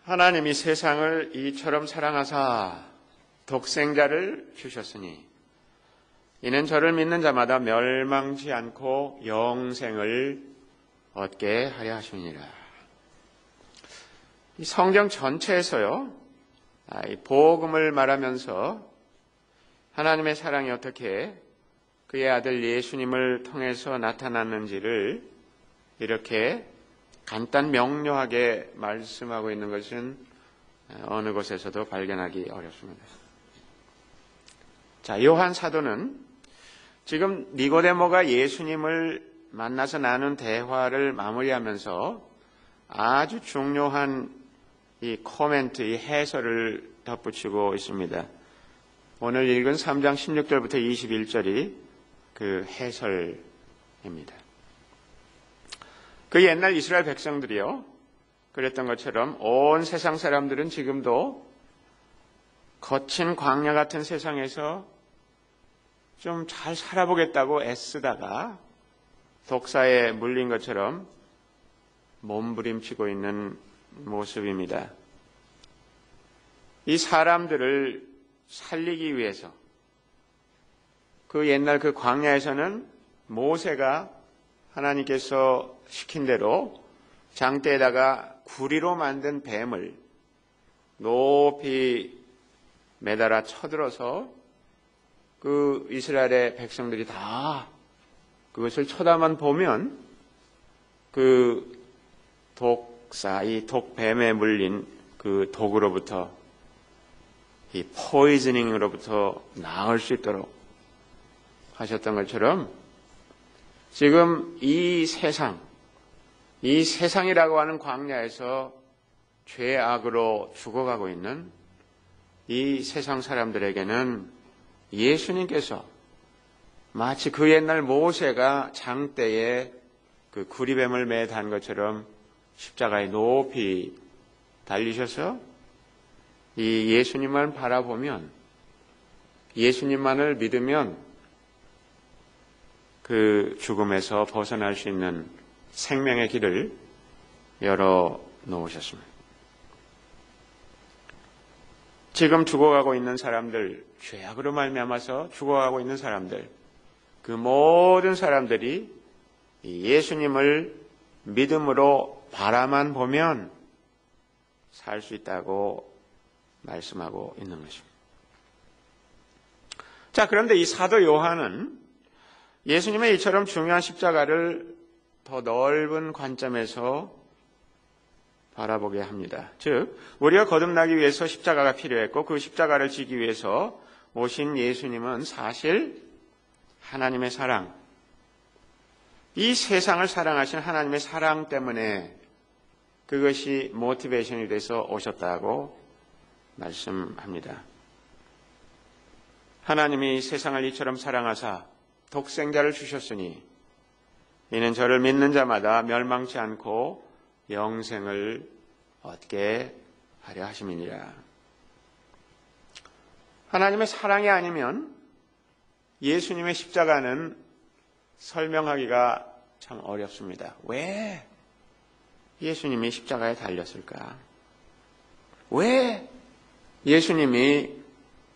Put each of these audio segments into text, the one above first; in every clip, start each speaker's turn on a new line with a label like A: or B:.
A: 하나님이 세상을 이처럼 사랑하사 독생자를 주셨으니 이는 저를 믿는 자마다 멸망치 않고 영생을 얻게 하려 하시니라. 이 성경 전체에서요, 이 복음을 말하면서 하나님의 사랑이 어떻게 그의 아들 예수님을 통해서 나타났는지를 이렇게 간단 명료하게 말씀하고 있는 것은 어느 곳에서도 발견하기 어렵습니다. 자, 요한 사도는 지금 니고데모가 예수님을 만나서 나눈 대화를 마무리하면서 아주 중요한 이 코멘트, 이 해설을 덧붙이고 있습니다. 오늘 읽은 3장 16절부터 21절이 그 해설입니다. 그 옛날 이스라엘 백성들이요, 그랬던 것처럼 온 세상 사람들은 지금도 거친 광야 같은 세상에서 좀 잘 살아보겠다고 애쓰다가 독사에 물린 것처럼 몸부림치고 있는 모습입니다. 이 사람들을 살리기 위해서 그 옛날 그 광야에서는 모세가 하나님께서 시킨 대로 장대에다가 구리로 만든 뱀을 높이 매달아 쳐들어서 그 이스라엘의 백성들이 다 그것을 쳐다만 보면 그 독사, 이 독뱀에 물린 그 독으로부터, 이 포이즈닝으로부터 나을 수 있도록 하셨던 것처럼 지금 이 세상이라고 하는 광야에서 죄악으로 죽어가고 있는 이 세상 사람들에게는 예수님께서 마치 그 옛날 모세가 장대에 그 구리뱀을 매단 것처럼 십자가에 높이 달리셔서 이 예수님만 바라보면, 예수님만을 믿으면 그 죽음에서 벗어날 수 있는 생명의 길을 열어 놓으셨습니다. 지금 죽어가고 있는 사람들, 죄악으로 말미암아서 죽어가고 있는 사람들, 그 모든 사람들이 예수님을 믿음으로 바라만 보면 살 수 있다고 말씀하고 있는 것입니다. 자, 그런데 이 사도 요한은 예수님의 이처럼 중요한 십자가를 더 넓은 관점에서 바라보게 합니다. 즉, 우리가 거듭나기 위해서 십자가가 필요했고 그 십자가를 지기 위해서 오신 예수님은 사실 하나님의 사랑, 이 세상을 사랑하신 하나님의 사랑 때문에 그것이 모티베이션이 돼서 오셨다고 말씀합니다. 하나님이 세상을 이처럼 사랑하사 독생자를 주셨으니 이는 저를 믿는 자마다 멸망치 않고 영생을 얻게 하려 하심이니라. 하나님의 사랑이 아니면 예수님의 십자가는 설명하기가 참 어렵습니다. 왜 예수님이 십자가에 달렸을까? 왜 예수님이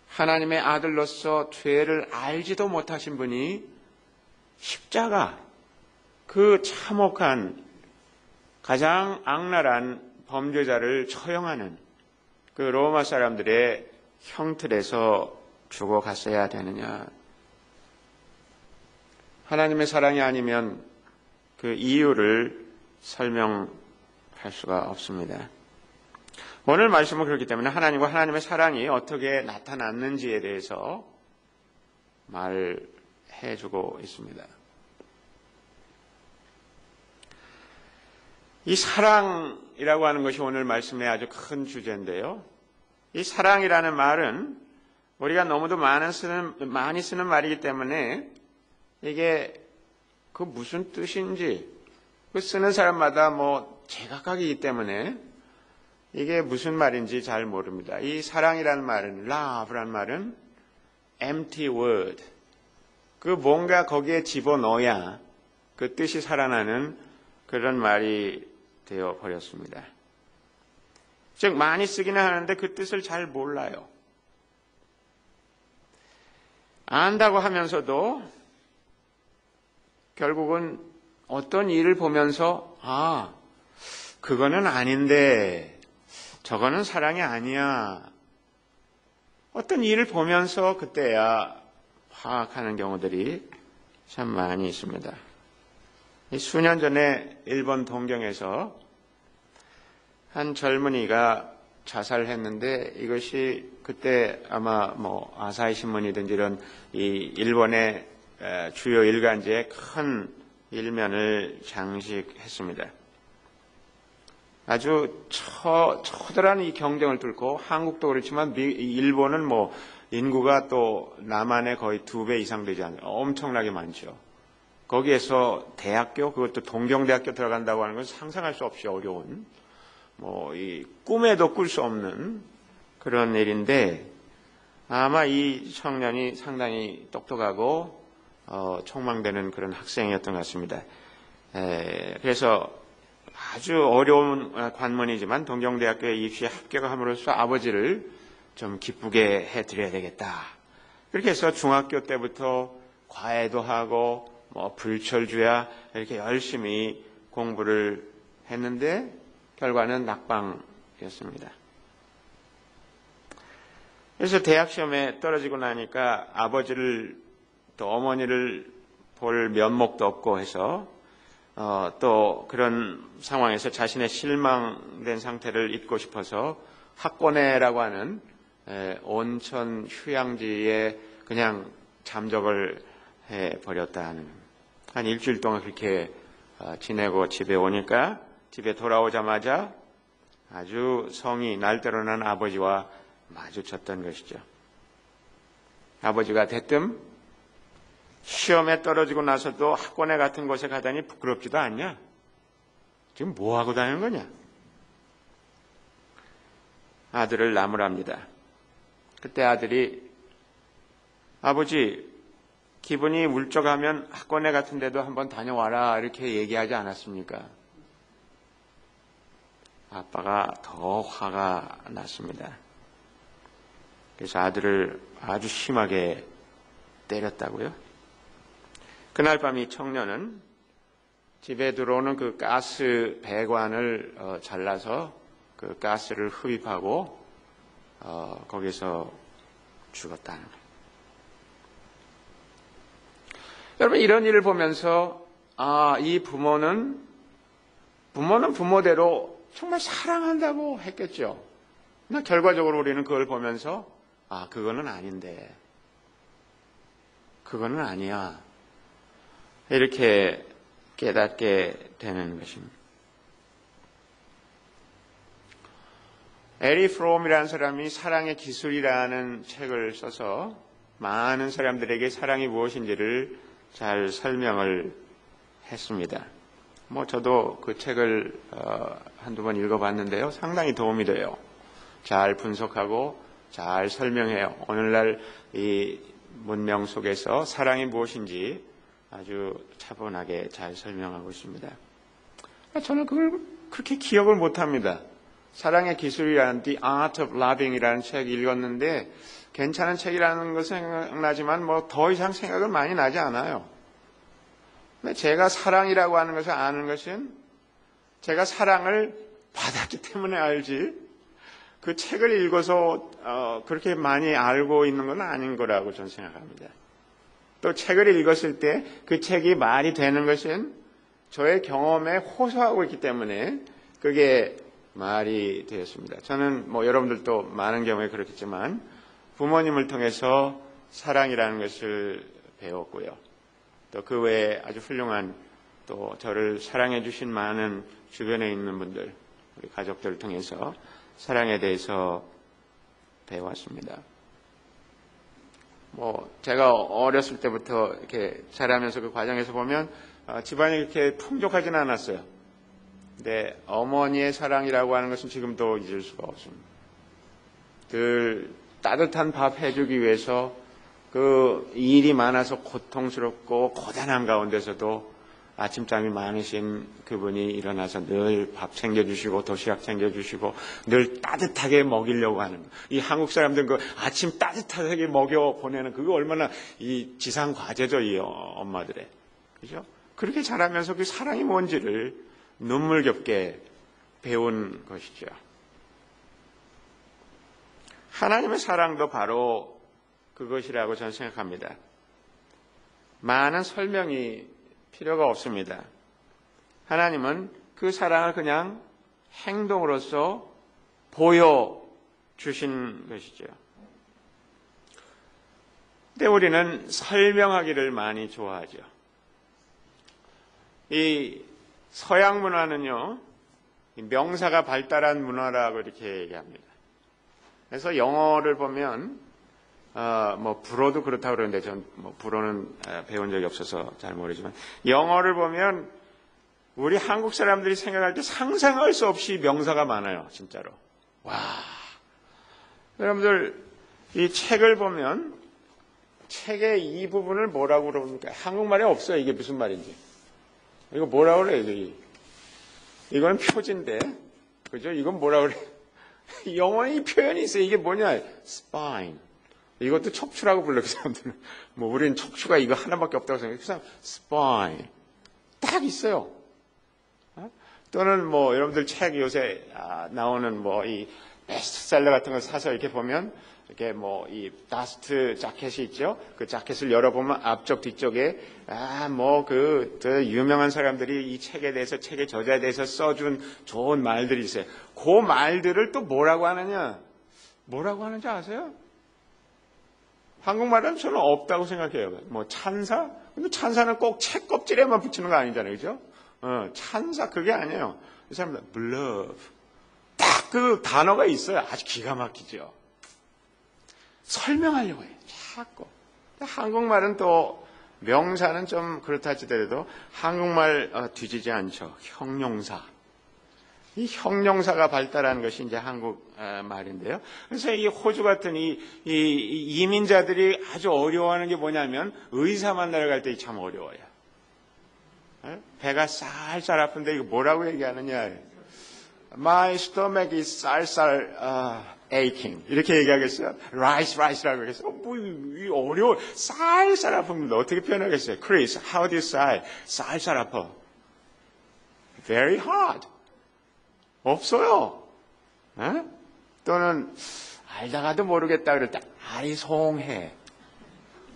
A: 하나님의 아들로서 죄를 알지도 못하신 분이 십자가, 그 참혹한 가장 악랄한 범죄자를 처형하는 그 로마 사람들의 형틀에서 죽어갔어야 되느냐? 하나님의 사랑이 아니면 그 이유를 설명할 수가 없습니다. 오늘 말씀은 그렇기 때문에 하나님과 하나님의 사랑이 어떻게 나타났는지에 대해서 말해주고 있습니다. 이 사랑이라고 하는 것이 오늘 말씀의 아주 큰 주제인데요. 이 사랑이라는 말은 우리가 너무도 많이 쓰는 말이기 때문에 이게 그 무슨 뜻인지 그 쓰는 사람마다 제각각이기 때문에 이게 무슨 말인지 잘 모릅니다. 이 사랑이라는 말은, love라는 말은 empty word, 그 뭔가 거기에 집어넣어야 그 뜻이 살아나는 그런 말이 되어 버렸습니다. 즉 많이 쓰기는 하는데 그 뜻을 잘 몰라요. 안다고 하면서도 결국은 어떤 일을 보면서 그거는 아닌데 저거는 사랑이 아니야. 어떤 일을 보면서 그때야 파악하는 경우들이 참 많이 있습니다. 수년 전에 일본 동경에서 한 젊은이가 자살했는데 이것이 그때 아마 아사히 신문이든지 이런 이 일본의 주요 일간지에 큰 일면을 장식했습니다. 아주 처절한 이 경쟁을 뚫고 한국도 그렇지만 일본은 인구가 또 남한의 거의 2배 이상 되지 않아요. 엄청나게 많죠. 거기에서 대학교, 그것도 동경대학교 들어간다고 하는 건 상상할 수 없이 어려운, 이 꿈에도 꿀 수 없는 그런 일인데 아마 이 청년이 상당히 똑똑하고 촉망되는 그런 학생이었던 것 같습니다. 그래서 아주 어려운 관문이지만 동경대학교에 입시에 합격함으로써 아버지를 좀 기쁘게 해드려야 되겠다. 그렇게 해서 중학교 때부터 과외도 하고 불철주야 이렇게 열심히 공부를 했는데 결과는 낙방이었습니다. 그래서 대학 시험에 떨어지고 나니까 아버지를 또 어머니를 볼 면목도 없고 해서 또 그런 상황에서 자신의 실망된 상태를 잊고 싶어서 학고내라고 하는 온천 휴양지에 그냥 잠적을 해버렸다는, 한 일주일 동안 그렇게 지내고 집에 오니까 집에 돌아오자마자 아주 성이 날대로 난 아버지와 마주쳤던 것이죠. 아버지가 대뜸 시험에 떨어지고 나서도 학원에 같은 곳에 가다니 부끄럽지도 않냐? 지금 뭐 하고 다니는 거냐? 아들을 나무랍니다. 그때 아들이 아버지 기분이 울적하면 학원에 같은 데도 한번 다녀와라 이렇게 얘기하지 않았습니까? 아빠가 더 화가 났습니다. 그래서 아들을 아주 심하게 때렸다고요? 그날 밤 이 청년은 집에 들어오는 그 가스 배관을 잘라서 그 가스를 흡입하고 거기서 죽었다는 거예요. 여러분, 이런 일을 보면서 이 부모는 부모대로 정말 사랑한다고 했겠죠. 그러나 결과적으로 우리는 그걸 보면서 그거는 아닌데, 그거는 아니야, 이렇게 깨닫게 되는 것입니다. 에리 프롬이라는 사람이 사랑의 기술이라는 책을 써서 많은 사람들에게 사랑이 무엇인지를 잘 설명을 했습니다. 저도 그 책을 한두 번 읽어봤는데요. 상당히 도움이 돼요. 잘 분석하고 잘 설명해요. 오늘날 이 문명 속에서 사랑이 무엇인지 아주 차분하게 잘 설명하고 있습니다. 저는 그걸 그렇게 기억을 못합니다. 사랑의 기술이라는 The Art of Loving이라는 책 읽었는데 괜찮은 책이라는 거 생각나지만 더 이상 생각은 많이 나지 않아요. 근데 제가 사랑이라고 하는 것을 아는 것은 제가 사랑을 받았기 때문에 알지, 그 책을 읽어서 그렇게 많이 알고 있는 건 아닌 거라고 저는 생각합니다. 또 책을 읽었을 때 그 책이 말이 되는 것은 저의 경험에 호소하고 있기 때문에 그게 말이 되었습니다. 저는 여러분들도 많은 경우에 그렇겠지만 부모님을 통해서 사랑이라는 것을 배웠고요. 또 그 외에 아주 훌륭한 또 저를 사랑해 주신 많은 주변에 있는 분들, 우리 가족들을 통해서 사랑에 대해서 배웠습니다. 제가 어렸을 때부터 이렇게 자라면서 그 과정에서 보면 집안이 그렇게 풍족하지는 않았어요. 근데 어머니의 사랑이라고 하는 것은 지금도 잊을 수가 없습니다. 늘 따뜻한 밥 해주기 위해서 그 일이 많아서 고통스럽고 고단한 가운데서도 아침잠이 많으신 그분이 일어나서 늘 밥 챙겨주시고 도시락 챙겨주시고 늘 따뜻하게 먹이려고 하는 이 한국 사람들은 그 아침 따뜻하게 먹여 보내는 그거 얼마나 이 지상 과제죠, 이 엄마들의. 그죠? 그렇게 자라면서 그 사랑이 뭔지를 눈물겹게 배운 것이죠. 하나님의 사랑도 바로 그것이라고 저는 생각합니다. 많은 설명이 필요가 없습니다. 하나님은 그 사랑을 그냥 행동으로서 보여주신 것이죠. 근데 우리는 설명하기를 많이 좋아하죠. 이 서양 문화는요, 명사가 발달한 문화라고 이렇게 얘기합니다. 그래서 영어를 보면 불어도 그렇다고 그러는데 전 불어는 배운 적이 없어서 잘 모르지만 영어를 보면 우리 한국 사람들이 생각할 때 상상할 수 없이 명사가 많아요, 진짜로. 와, 여러분들 이 책을 보면 책의 이 부분을 뭐라고 그럽니까? 한국말에 없어요. 이게 무슨 말인지. 이거 뭐라고 그래요? 이거는 표지인데, 그죠? 이건 뭐라고 그래요? 영어에 이 표현이 있어요. 이게 뭐냐? spine. 이것도 척추라고 불러요, 그 사람들은. 우리는 척추가 이거 하나밖에 없다고 생각해요. 그 사람, spine. 딱 있어요. 또는 여러분들 책 요새 나오는 이 베스트셀러 같은 거 사서 이렇게 보면, 이렇게 이 다스트 자켓이 있죠? 그 자켓을 열어보면 앞쪽, 뒤쪽에, 유명한 사람들이 이 책에 대해서, 책의 저자에 대해서 써준 좋은 말들이 있어요. 그 말들을 또 뭐라고 하느냐? 뭐라고 하는지 아세요? 한국말은 저는 없다고 생각해요. 찬사? 근데 찬사는 꼭 책 껍질에만 붙이는 거 아니잖아요. 그죠? 찬사, 그게 아니에요. 이 사람들, love. 딱 그 단어가 있어요. 아주 기가 막히죠. 설명하려고 해요. 자꾸. 한국말은 또 명사는 좀 그렇다 하더라도 한국말 뒤지지 않죠. 형용사. 이 형용사가 발달한 것이 이제 한국 말인데요. 그래서 이 호주 같은 이 이민자들이 아주 어려워하는 게 뭐냐면 의사 만나러 갈 때 참 어려워요. 배가 쌀쌀 아픈데 이거 뭐라고 얘기하느냐. My stomach is 쌀쌀 aching. 이렇게 얘기하겠어요? rice라고 하겠어요? 어려워. 쌀쌀 아픕니다. 어떻게 표현하겠어요? Chris, how do you say? 쌀쌀 아파. Very hard. 없어요. 또는 알다가도 모르겠다 그럴 때 아리송해.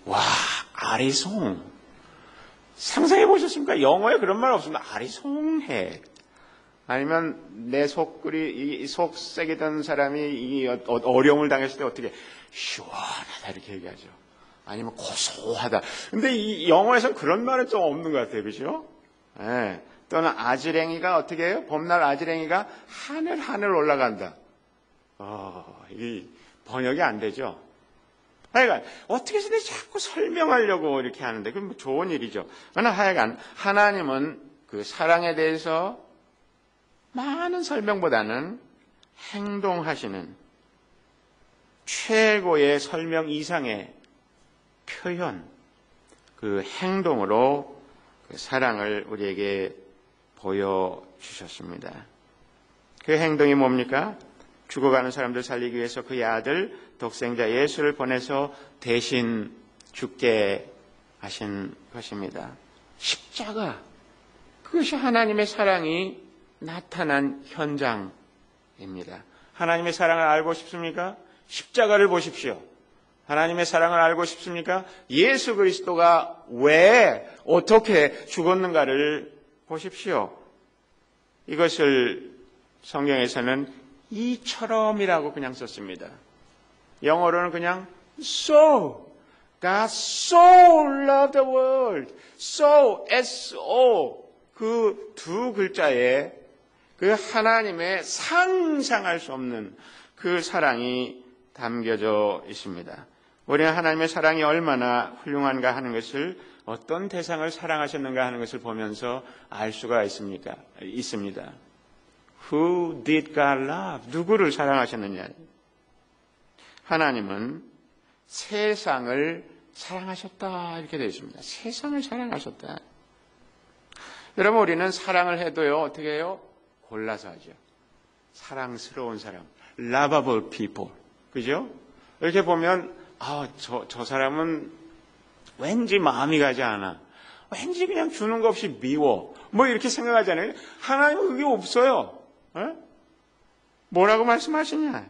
A: 와, 아리송. 상상해 보셨습니까? 영어에 그런 말 없습니다. 아리송해. 아니면 내 속글이 속색이던 사람이 이 어려움을 당했을 때 어떻게 시원하다 이렇게 얘기하죠. 아니면 고소하다. 근데 이 영어에서 그런 말은 좀 없는 것 같아요, 그렇죠? 네. 또는 아지랭이가 어떻게 해요? 봄날 아지랭이가 하늘 올라간다. 이 번역이 안 되죠. 하여간 어떻게 해서 자꾸 설명하려고 이렇게 하는데 그건 좋은 일이죠. 그러나 하여간 하나님은 그 사랑에 대해서 많은 설명보다는 행동하시는 최고의 설명 이상의 표현, 그 행동으로 그 사랑을 우리에게 보여주셨습니다. 그 행동이 뭡니까? 죽어가는 사람들 살리기 위해서 그의 아들 독생자 예수를 보내서 대신 죽게 하신 것입니다. 십자가, 그것이 하나님의 사랑이 나타난 현장입니다. 하나님의 사랑을 알고 싶습니까? 십자가를 보십시오. 하나님의 사랑을 알고 싶습니까? 예수 그리스도가 왜 어떻게 죽었는가를 보십시오. 이것을 성경에서는 이처럼이라고 그냥 썼습니다. 영어로는 그냥 so. God so loved the world. so, S-O. 그 두 글자에 그 하나님의 상상할 수 없는 그 사랑이 담겨져 있습니다. 우리는 하나님의 사랑이 얼마나 훌륭한가 하는 것을 어떤 대상을 사랑하셨는가 하는 것을 보면서 알 수가 있습니다. Who did God love? 누구를 사랑하셨느냐? 하나님은 세상을 사랑하셨다 이렇게 되어 있습니다. 세상을 사랑하셨다. 여러분, 우리는 사랑을 해도요, 어떻게 해요? 골라서 하죠. 사랑스러운 사람, lovable people. 그죠? 이렇게 보면, 저 사람은 왠지 마음이 가지 않아. 왠지 그냥 주는 거 없이 미워. 뭐 이렇게 생각하잖아요. 하나님은 그게 없어요. 뭐라고 말씀하시냐?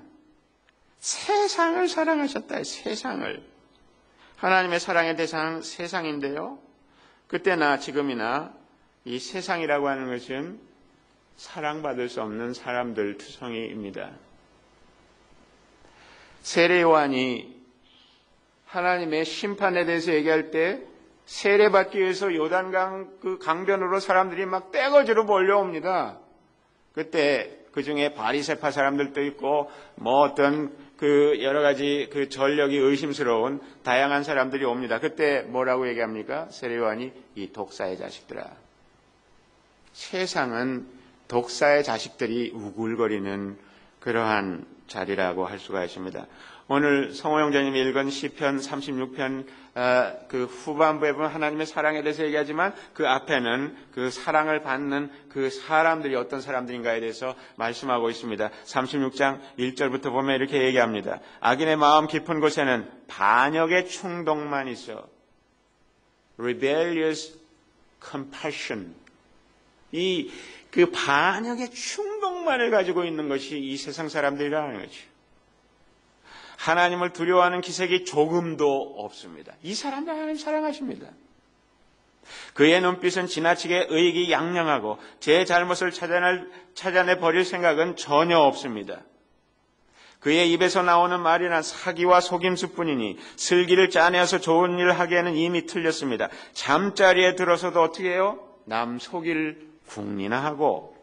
A: 세상을 사랑하셨다. 세상을. 하나님의 사랑의 대상은 세상인데요. 그때나 지금이나 이 세상이라고 하는 것은 사랑받을 수 없는 사람들 투성이입니다. 세례 요한이 하나님의 심판에 대해서 얘기할 때 세례받기 위해서 요단강 그 강변으로 사람들이 막 떼거지로 몰려옵니다. 그때 그 중에 바리새파 사람들도 있고 뭐 어떤 그 여러 가지 그 전력이 의심스러운 다양한 사람들이 옵니다. 그때 뭐라고 얘기합니까? 세례 요한이 이 독사의 자식들아. 세상은 독사의 자식들이 우글거리는 그러한 자리라고 할 수가 있습니다. 오늘 성호 형제님이 읽은 시편 36편 그 후반부에 보면 하나님의 사랑에 대해서 얘기하지만 그 앞에는 그 사랑을 받는 그 사람들이 어떤 사람들인가에 대해서 말씀하고 있습니다. 36장 1절부터 보면 이렇게 얘기합니다. 악인의 마음 깊은 곳에는 반역의 충동만 있어. Rebellious compassion. 그 반역의 충동만을 가지고 있는 것이 이 세상 사람들이라는 거죠. 하나님을 두려워하는 기색이 조금도 없습니다. 이 사람들 하나님 사랑하십니다. 그의 눈빛은 지나치게 의익이 양양하고 제 잘못을 찾아내 버릴 생각은 전혀 없습니다. 그의 입에서 나오는 말이란 사기와 속임수뿐이니 슬기를 짜내어서 좋은 일을 하기에는 이미 틀렸습니다. 잠자리에 들어서도 어떻게 해요? 남 속일 궁리나 하고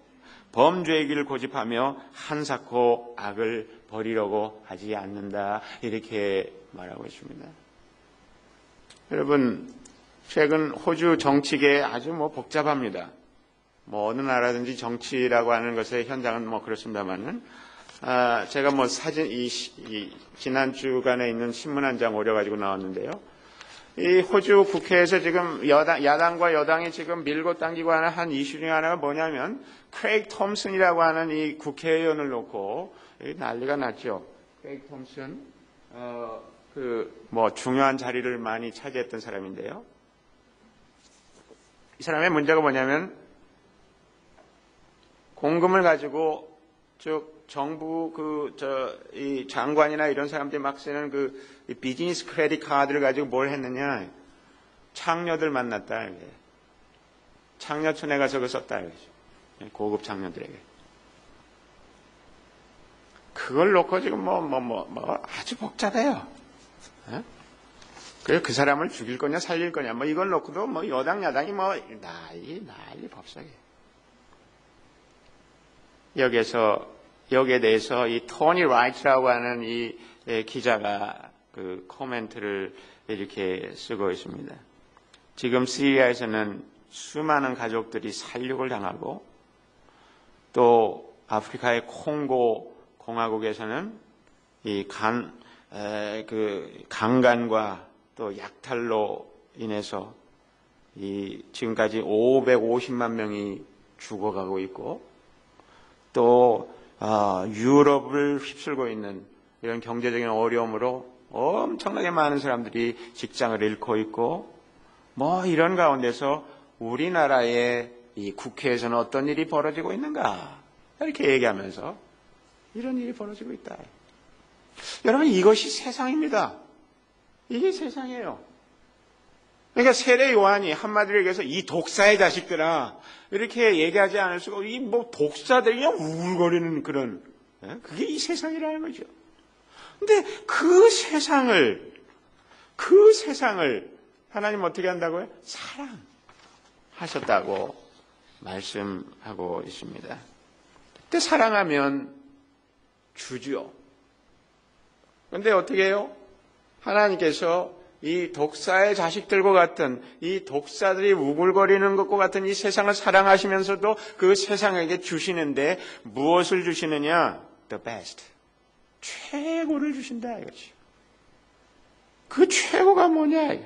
A: 범죄의 길을 고집하며 한사코 악을 버리려고 하지 않는다. 이렇게 말하고 있습니다. 여러분, 최근 호주 정치계 아주 복잡합니다. 어느 나라든지 정치라고 하는 것의 현장은 그렇습니다만은, 제가 사진, 지난 주간에 있는 신문 한 장 오려가지고 나왔는데요. 이 호주 국회에서 지금 야당과 여당이 지금 밀고 당기고 하는 한 이슈 중에 하나가 뭐냐면, 크레이그 톰슨이라고 하는 이 국회의원을 놓고 난리가 났죠. 크레이그 톰슨, 중요한 자리를 많이 차지했던 사람인데요. 이 사람의 문제가 뭐냐면, 공금을 가지고, 정부 이 장관이나 이런 사람들이 막 쓰는 이 비즈니스 크레딧 카드를 가지고 뭘 했느냐. 창녀들 만났다. 이게. 창녀촌에 가서 그걸 썼다. 이거죠. 고급 창녀들에게. 그걸 놓고 지금 아주 복잡해요. 그래서 그 사람을 죽일 거냐 살릴 거냐 이걸 놓고도 여당 야당이 난리 법석이. 여기에 대해서 이 토니 라이트라고 하는 이 기자가 그 코멘트를 이렇게 쓰고 있습니다. 지금 시리아에서는 수많은 가족들이 살육을 당하고 또 아프리카의 콩고 공화국에서는 이 강간과 또 약탈로 인해서 지금까지 550만 명이 죽어가고 있고 또 유럽을 휩쓸고 있는 이런 경제적인 어려움으로 엄청나게 많은 사람들이 직장을 잃고 있고 이런 가운데서 우리나라의 이 국회에서는 어떤 일이 벌어지고 있는가 이렇게 얘기하면서 이런 일이 벌어지고 있다. 여러분 이것이 세상입니다. 이게 세상이에요. 그러니까 세례 요한이 한마디로 얘기해서 이 독사의 자식들아 이렇게 얘기하지 않을 수가 독사들이 그냥 우울거리는 그런 그게 이 세상이라는 거죠. 근데 그 세상을 하나님 어떻게 한다고요? 사랑하셨다고 말씀하고 있습니다. 그때 사랑하면 주죠. 그런데 어떻게 해요? 하나님께서 이 독사의 자식들과 같은 이 독사들이 우글거리는 것과 같은 이 세상을 사랑하시면서도 그 세상에게 주시는데 무엇을 주시느냐? The best. 최고를 주신다 이거지. 그 최고가 뭐냐?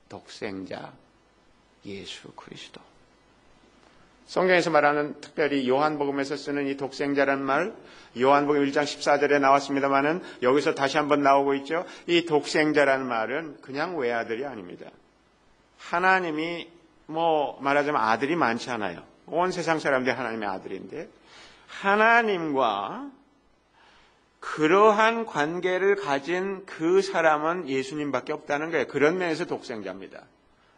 A: 독생자 예수 그리스도. 성경에서 말하는 특별히 요한복음에서 쓰는 이 독생자란 말, 요한복음 1장 14절에 나왔습니다마는 여기서 다시 한번 나오고 있죠. 이 독생자라는 말은 그냥 외아들이 아닙니다. 하나님이 말하자면 아들이 많지 않아요. 온 세상 사람들이 하나님의 아들인데 하나님과 그러한 관계를 가진 그 사람은 예수님밖에 없다는 거예요. 그런 면에서 독생자입니다.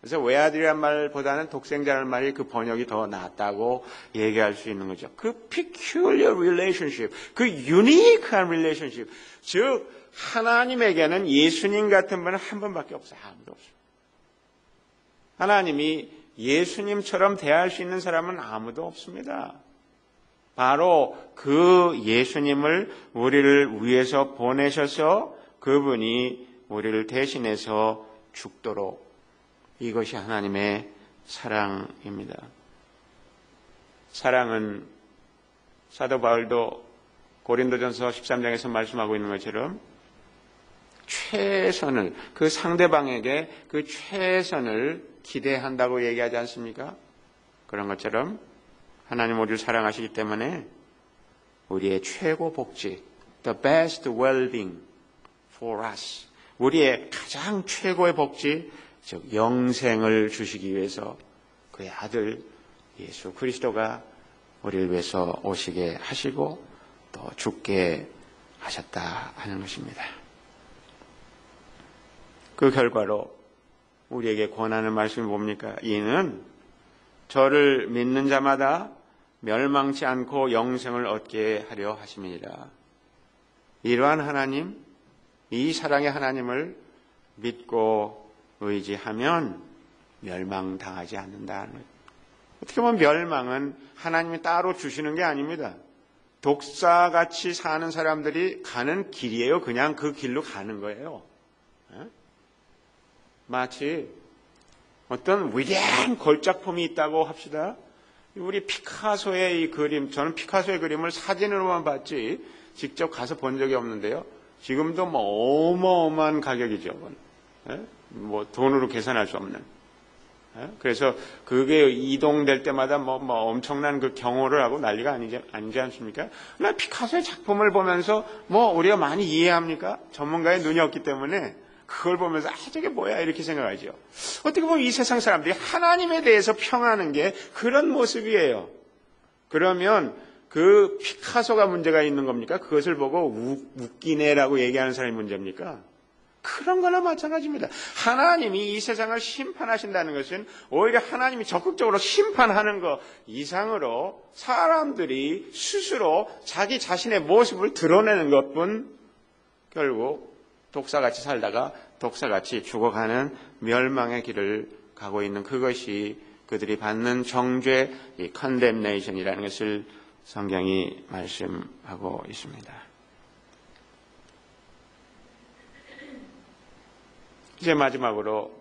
A: 그래서 외아들이란 말보다는 독생자라는 말이 그 번역이 더 낫다고 얘기할 수 있는 거죠. 그 peculiar relationship, 그 유니크한 relationship, 즉 하나님에게는 예수님 같은 분은 한 분밖에 없어요. 아무도 없어요. 하나님이 예수님처럼 대할 수 있는 사람은 아무도 없습니다. 바로 그 예수님을 우리를 위해서 보내셔서 그분이 우리를 대신해서 죽도록, 이것이 하나님의 사랑입니다. 사랑은 사도 바울도 고린도전서 13장에서 말씀하고 있는 것처럼 최선을, 그 상대방에게 그 최선을 기대한다고 얘기하지 않습니까? 그런 것처럼 하나님 우리를 사랑하시기 때문에 우리의 최고 복지, the best well-being for us, 우리의 가장 최고의 복지, 즉 영생을 주시기 위해서 그의 아들 예수 그리스도가 우리를 위해서 오시게 하시고 또 죽게 하셨다 하는 것입니다. 그 결과로 우리에게 권하는 말씀이 뭡니까? 이는 저를 믿는 자마다 멸망치 않고 영생을 얻게 하려 하심이니라. 이러한 하나님, 이 사랑의 하나님을 믿고 의지하면 멸망당하지 않는다는 거예요. 어떻게 보면 멸망은 하나님이 따로 주시는 게 아닙니다. 독사같이 사는 사람들이 가는 길이에요. 그냥 그 길로 가는 거예요. 마치 어떤 위대한 걸작품이 있다고 합시다. 우리 피카소의 이 그림, 저는 피카소의 그림을 사진으로만 봤지 직접 가서 본 적이 없는데요. 지금도 어마어마한 가격이죠. 돈으로 계산할 수 없는. 그래서 그게 이동될 때마다 엄청난 그 경호를 하고 난리가 아니지 않습니까? 나 피카소의 작품을 보면서 우리가 많이 이해합니까? 전문가의 눈이 없기 때문에 그걸 보면서 저게 뭐야 이렇게 생각하죠. 어떻게 보면 이 세상 사람들이 하나님에 대해서 평하는 게 그런 모습이에요. 그러면 그 피카소가 문제가 있는 겁니까? 그것을 보고 웃기네라고 얘기하는 사람이 문제입니까? 그런 거나 마찬가지입니다. 하나님이 이 세상을 심판하신다는 것은 오히려 하나님이 적극적으로 심판하는 것 이상으로 사람들이 스스로 자기 자신의 모습을 드러내는 것뿐 결국 독사같이 살다가 독사같이 죽어가는 멸망의 길을 가고 있는 그것이 그들이 받는 정죄, 이 condemnation이라는 것을 성경이 말씀하고 있습니다. 이제 마지막으로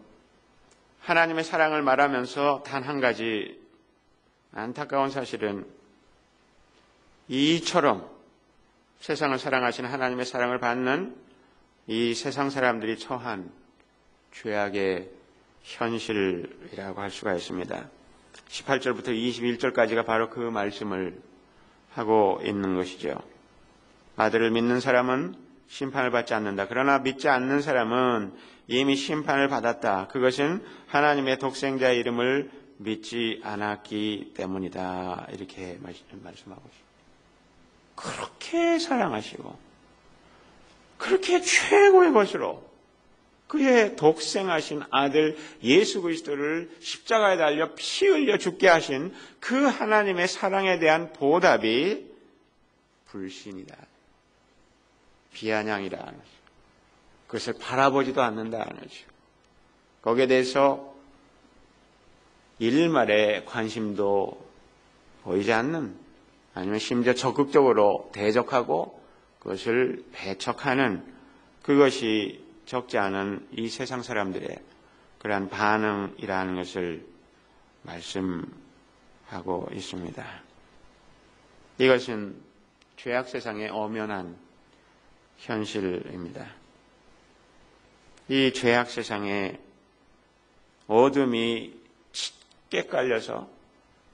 A: 하나님의 사랑을 말하면서 단 한 가지 안타까운 사실은 이처럼 세상을 사랑하시는 하나님의 사랑을 받는 이 세상 사람들이 처한 죄악의 현실이라고 할 수가 있습니다. 18절부터 21절까지가 바로 그 말씀을 하고 있는 것이죠. 아들을 믿는 사람은 심판을 받지 않는다. 그러나 믿지 않는 사람은 이미 심판을 받았다. 그것은 하나님의 독생자의 이름을 믿지 않았기 때문이다. 이렇게 말씀하고 있습니다. 그렇게 사랑하시고 그렇게 최고의 것으로 그의 독생하신 아들 예수 그리스도를 십자가에 달려 피 흘려 죽게 하신 그 하나님의 사랑에 대한 보답이 불신이다. 비아냥이라는 거죠. 그것을 바라보지도 않는다는 거죠. 거기에 대해서 일말의 관심도 보이지 않는, 아니면 심지어 적극적으로 대적하고 그것을 배척하는, 그것이 적지 않은 이 세상 사람들의 그러한 반응이라는 것을 말씀하고 있습니다. 이것은 죄악 세상의 엄연한 현실입니다. 이 죄악 세상에 어둠이 짙게 깔려서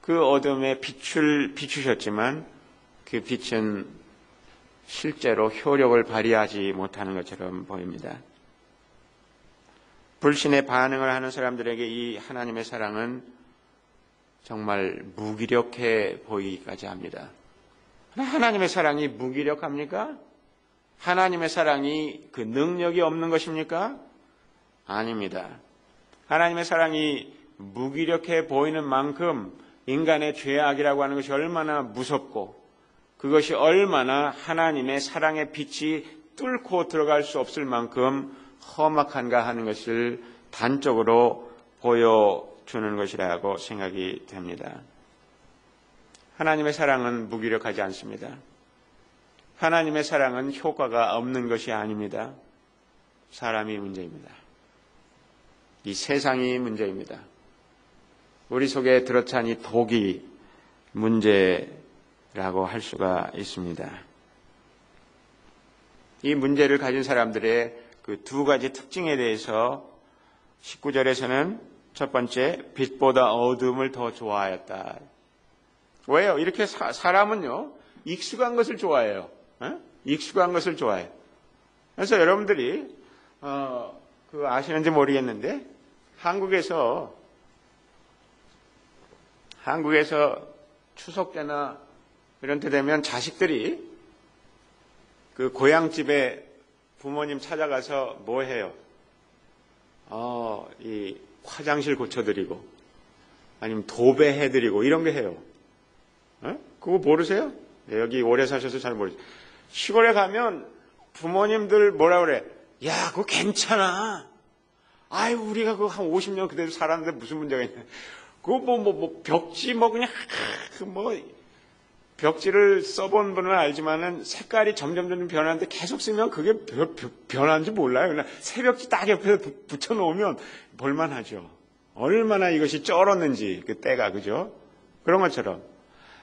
A: 그 어둠에 빛을 비추셨지만 그 빛은 실제로 효력을 발휘하지 못하는 것처럼 보입니다. 불신에 반응을 하는 사람들에게 이 하나님의 사랑은 정말 무기력해 보이기까지 합니다. 하나님의 사랑이 무기력합니까? 하나님의 사랑이 그 능력이 없는 것입니까? 아닙니다. 하나님의 사랑이 무기력해 보이는 만큼 인간의 죄악이라고 하는 것이 얼마나 무섭고 그것이 얼마나 하나님의 사랑의 빛이 뚫고 들어갈 수 없을 만큼 험악한가 하는 것을 단적으로 보여주는 것이라고 생각이 됩니다. 하나님의 사랑은 무기력하지 않습니다. 하나님의 사랑은 효과가 없는 것이 아닙니다. 사람이 문제입니다. 이 세상이 문제입니다. 우리 속에 들어찬 이 독이 문제라고 할 수가 있습니다. 이 문제를 가진 사람들의 그 두 가지 특징에 대해서 19절에서는 첫 번째, 빛보다 어둠을 더 좋아하였다. 왜요? 이렇게 사람은요, 익숙한 것을 좋아해요. 익숙한 것을 좋아해요. 그래서 여러분들이 그 아시는지 모르겠는데 한국에서 추석 때나 이런 때 되면 자식들이 그 고향집에 부모님 찾아가서 뭐 해요? 이 화장실 고쳐드리고 아니면 도배해드리고 이런 게 해요. 그거 모르세요? 네, 여기 오래 사셔서 잘 모르세요. 시골에 가면 부모님들 뭐라 그래? 야, 그거 괜찮아. 아유, 우리가 그거 한 50년 그대로 살았는데 무슨 문제가 있냐. 그거 벽지 그냥, 벽지를 써본 분은 알지만은 색깔이 점점 변하는데 계속 쓰면 그게 변하는지 몰라요. 그냥 새벽지 딱 옆에 붙여놓으면 볼만하죠. 얼마나 이것이 쩔었는지, 그 때가, 그죠? 그런 것처럼.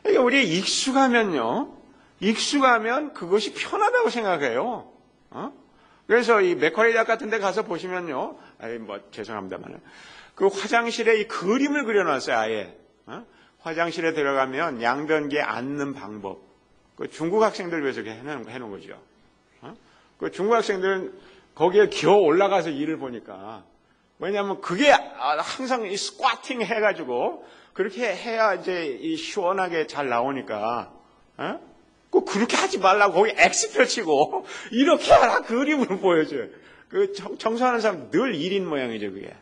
A: 그러니까 우리 익숙하면 그것이 편하다고 생각해요. 그래서 이 맥쿼리 대학 같은 데 가서 보시면요. 죄송합니다만. 그 화장실에 이 그림을 그려놨어요, 아예. 화장실에 들어가면 양변기에 앉는 방법. 그 중국 학생들 위해서 해놓은 거죠. 그 중국 학생들은 거기에 기어 올라가서 일을 보니까. 왜냐하면 그게 항상 이 스쿼팅 해가지고 그렇게 해야 이제 이 시원하게 잘 나오니까. 꼭 그렇게 하지 말라고 거기 X 펼치고 이렇게 하라 그림으로 보여줘요. 그 청소하는 사람 늘 1인 모양이죠, 그게.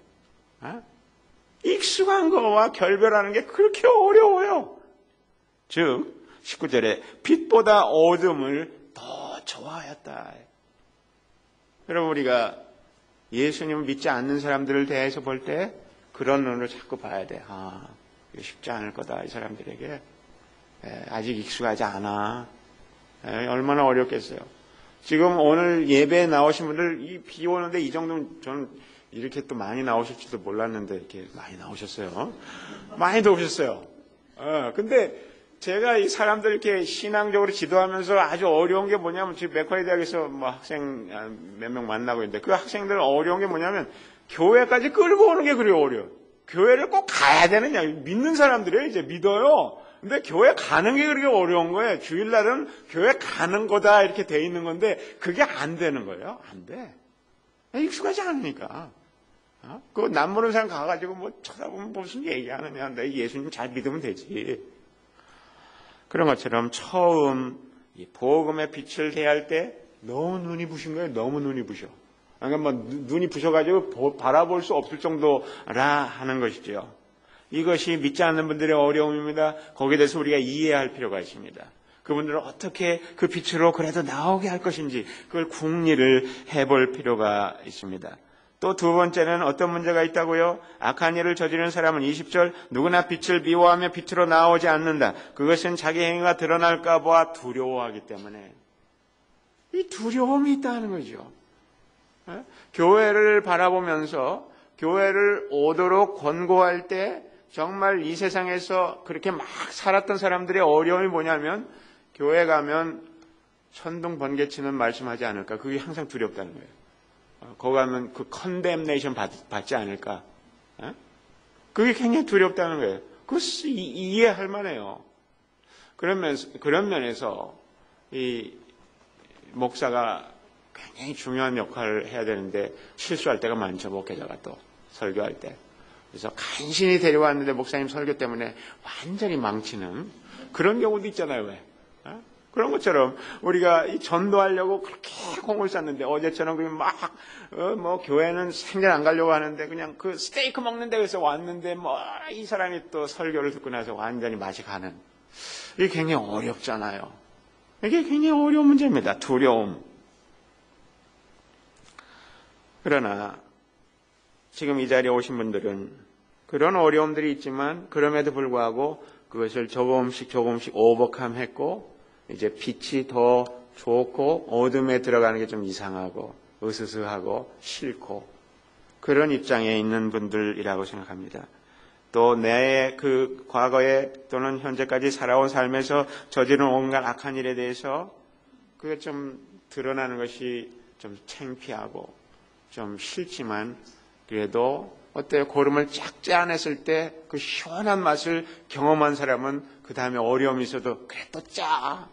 A: 익숙한 거와 결별하는 게 그렇게 어려워요. 즉 19절에 빛보다 어둠을 더 좋아하였다. 여러분, 우리가 예수님을 믿지 않는 사람들을 대해서 볼 때 그런 눈으로 자꾸 봐야 돼. 이거 쉽지 않을 거다, 이 사람들에게. 아직 익숙하지 않아. 얼마나 어렵겠어요. 지금 오늘 예배에 나오신 분들, 이 비 오는데 이 정도면 저는 이렇게 또 많이 나오실지도 몰랐는데 이렇게 많이 나오셨어요. 많이 오셨어요. 근데 제가 이 사람들 이렇게 신앙적으로 지도하면서 아주 어려운 게 뭐냐면 지금 맥쿼리 대학에서 뭐 학생 몇 명 만나고 있는데 그 학생들 어려운 게 뭐냐면 교회까지 끌고 오는 게 그리 어려워요. 교회를 꼭 가야 되느냐. 믿는 사람들이에요. 이제 믿어요. 근데 교회 가는 게 그렇게 어려운 거예요. 주일날은 교회 가는 거다 이렇게 돼 있는 건데 그게 안 되는 거예요. 안 돼. 익숙하지 않으니까. 그 남모르는 사람 가가지고 뭐 쳐다보면 무슨 얘기하느냐. 내 예수님 잘 믿으면 되지. 그런 것처럼 처음 이 복음의 빛을 대할 때 너무 눈이 부신 거예요. 너무 눈이 부셔. 그러니까 뭐 눈이 부셔가지고 바라볼 수 없을 정도라 하는 것이죠. 이것이 믿지 않는 분들의 어려움입니다. 거기에 대해서 우리가 이해할 필요가 있습니다. 그분들은 어떻게 그 빛으로 그래도 나오게 할 것인지 그걸 궁리를 해볼 필요가 있습니다. 또 두 번째는 어떤 문제가 있다고요? 악한 일을 저지르는 사람은 20절 누구나 빛을 미워하며 빛으로 나오지 않는다. 그것은 자기 행위가 드러날까 봐 두려워하기 때문에. 이 두려움이 있다는 거죠. 교회를 바라보면서 교회를 오도록 권고할 때 정말 이 세상에서 그렇게 막 살았던 사람들의 어려움이 뭐냐면 교회 가면 천둥 번개치는 말씀하지 않을까. 그게 항상 두렵다는 거예요. 거기 가면 그 컨뎀네이션 받지 않을까. 그게 굉장히 두렵다는 거예요. 이해할 만해요. 그런 면에서 이 목사가 굉장히 중요한 역할을 해야 되는데 실수할 때가 많죠. 목회자가 또 설교할 때. 그래서 간신히 데려왔는데 목사님 설교 때문에 완전히 망치는 그런 경우도 있잖아요. 왜? 그런 것처럼 우리가 이 전도하려고 그렇게 공을 쌌는데 어제처럼 그냥 막 교회는 생전 안 가려고 하는데 그냥 그 스테이크 먹는 데에서 왔는데 이 사람이 또 설교를 듣고 나서 완전히 맛이 가는, 이게 굉장히 어렵잖아요. 이게 굉장히 어려운 문제입니다. 두려움. 그러나 지금 이 자리에 오신 분들은 그런 어려움들이 있지만 그럼에도 불구하고 그것을 조금씩 오버컴했고 이제 빛이 더 좋고 어둠에 들어가는 게 좀 이상하고 으스스하고 싫고 그런 입장에 있는 분들이라고 생각합니다. 또 내 그 과거에 또는 현재까지 살아온 삶에서 저지른 온갖 악한 일에 대해서 그게 좀 드러나는 것이 좀 창피하고 좀 싫지만 그래도 어때요? 고름을 쫙 짜냈을 때 그 시원한 맛을 경험한 사람은 그 다음에 어려움이 있어도 그래 또 짜라.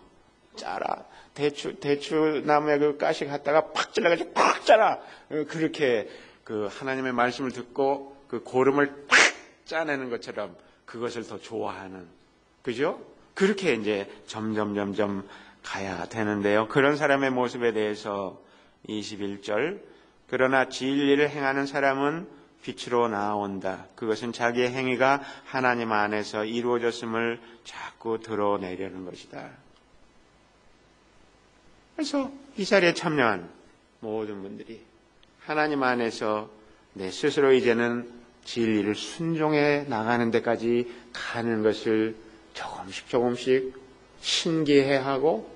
A: 대추 나무에 그 가시 갖다가 팍 찔러가지고 팍 짜라. 그렇게 그 하나님의 말씀을 듣고 그 고름을 팍 짜내는 것처럼 그것을 더 좋아하는, 그죠? 그렇게 이제 점점 가야 되는데요. 그런 사람의 모습에 대해서 21절, 그러나 진리를 행하는 사람은 빛으로 나아온다. 그것은 자기의 행위가 하나님 안에서 이루어졌음을 자꾸 드러내려는 것이다. 그래서 이 자리에 참여한 모든 분들이 하나님 안에서 내 스스로 이제는 진리를 순종해 나가는 데까지 가는 것을 조금씩 신기해하고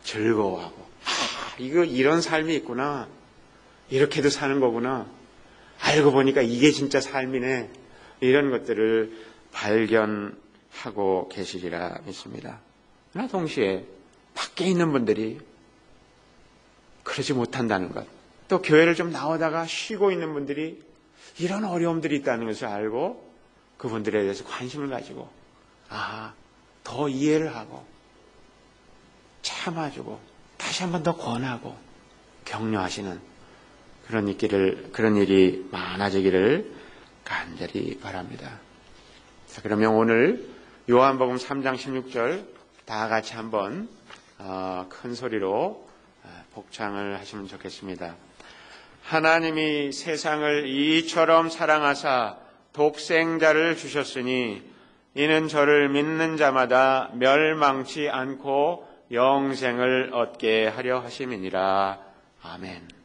A: 즐거워하고, 이런 삶이 있구나. 이렇게도 사는 거구나. 알고 보니까 이게 진짜 삶이네. 이런 것들을 발견하고 계시리라 믿습니다. 그러나 동시에 밖에 있는 분들이 그러지 못한다는 것, 또 교회를 좀 나오다가 쉬고 있는 분들이 이런 어려움들이 있다는 것을 알고 그분들에 대해서 관심을 가지고 더 이해를 하고 참아주고 다시 한 번 더 권하고 격려하시는 그런 일이 많아지기를 간절히 바랍니다. 자, 그러면 오늘 요한복음 3장 16절 다 같이 한번 큰 소리로 복창을 하시면 좋겠습니다. 하나님이 세상을 이처럼 사랑하사 독생자를 주셨으니 이는 저를 믿는 자마다 멸망치 않고 영생을 얻게 하려 하심이니라. 아멘.